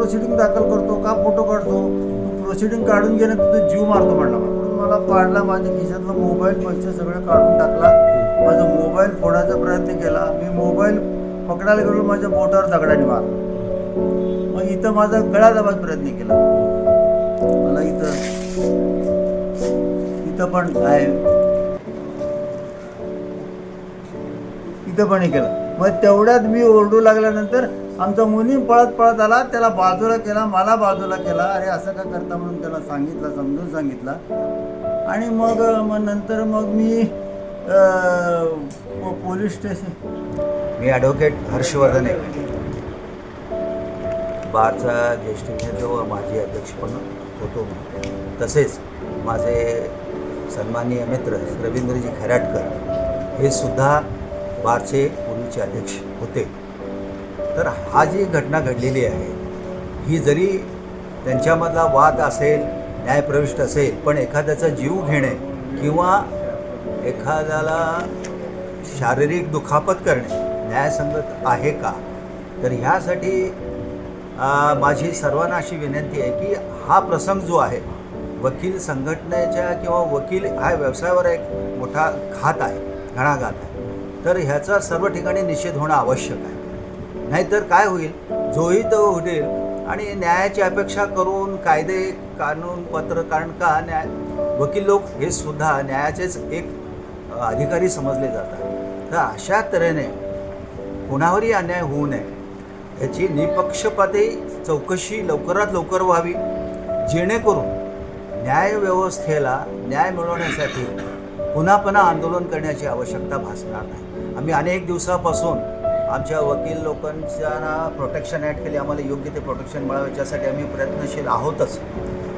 Proceeding दाखल करतो, का फोटो काढतो, तू प्रोसिडिंग काढून घे ना, तुझं जीव मारतो म्हणला. म्हणून मला पाडला, माझ्या खिशातला मोबाईल पैसे सगळं काढून टाकला. माझा मोबाईल फोडायचा प्रयत्न केला. मी मोबाईल पकडायला गेलो, माझ्या बोटावर दगडाने मारला. मग इथं माझा गळा दाबायचा प्रयत्न केला. मला इथं पण आहे, इथं पण हे केलं. मग तेवढ्यात मी ओरडू लागल्यानंतर आमचा मुनीम पळत पळत आला, त्याला बाजूला केला, मला बाजूला केला. अरे असं का करता म्हणून त्याला सांगितलं, समजून सांगितलं. आणि मग नंतर मग मी पोलीस स्टेशन. मी ॲडव्होकेट हर्षवर्धन आहे, बारचा ज्येष्ठ विद्यार्थी व माजी अध्यक्ष पण होतो. तसेच माझे सन्माननीय मित्र रवींद्रजी खैराटकर हे सुद्धा बारचे पूर्वीचे अध्यक्ष होते. तर हा जी घटना घडलेली आहे ही जरी त्यांच्यामधला वाद असेल, न्यायप्रविष्ट असेल, पण एखाद्याचा जीव घेणे किंवा एखाद्याला शारीरिक दुखापत करणे न्यायसंगत आहे का? तर ह्यासाठी माझी सर्वांना अशी विनंती आहे की हा प्रसंग जो आहे, वकील संघटनेच्या किंवा वकील हा व्यवसायावर एक मोठा घात आहे, घणाघात आहे. तर ह्याचा सर्व ठिकाणी निषेध होणं आवश्यक आहे. नाहीतर काय होईल, जोही तो उडेल आणि न्यायाची अपेक्षा करून कायदे कानून पत्र, कारण का वकील लोक हे सुद्धा न्यायाचेच एक अधिकारी समजले जातात. तर अशा तऱ्हेने कोणावरही अन्याय होऊ नये याची निपक्षपाती चौकशी लवकरात लवकर व्हावी, जेणेकरून न्यायव्यवस्थेला न्याय मिळवण्यासाठी पुन्हा पुन्हा आंदोलन करण्याची आवश्यकता भासणार नाही. आम्ही अनेक दिवसापासून आमच्या वकील लोकांच्या प्रोटेक्शन ॲक्ट केली, आम्हाला योग्य ते प्रोटेक्शन मिळावं याच्यासाठी आम्ही प्रयत्नशील आहोतच.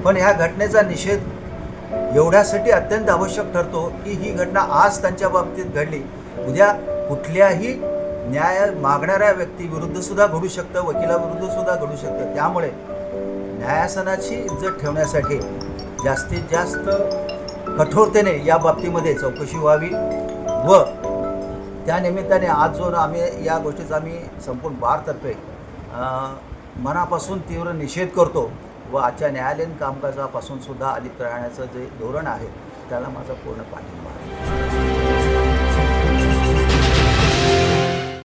पण ह्या घटनेचा निषेध एवढ्यासाठी अत्यंत आवश्यक ठरतो की ही घटना आज त्यांच्या बाबतीत घडली, उद्या कुठल्याही न्याय मागणाऱ्या व्यक्तीविरुद्धसुद्धा घडू शकतं, वकिलाविरुद्धसुद्धा घडू शकतं. त्यामुळे न्यायासनाची इज्जत ठेवण्यासाठी जास्तीत जास्त कठोरतेने या बाबतीमध्ये चौकशी व्हावी व त्यानिमित्ताने आज जो आम्ही या गोष्टीचा आम्ही संपूर्ण बारतर्फे मनापासून तीव्र निषेध करतो व आजच्या न्यायालयीन कामकाजापासून सुद्धा अलिप्त राहण्याचं जे धोरण आहे त्याला माझा पूर्ण पाठिंबा आहे.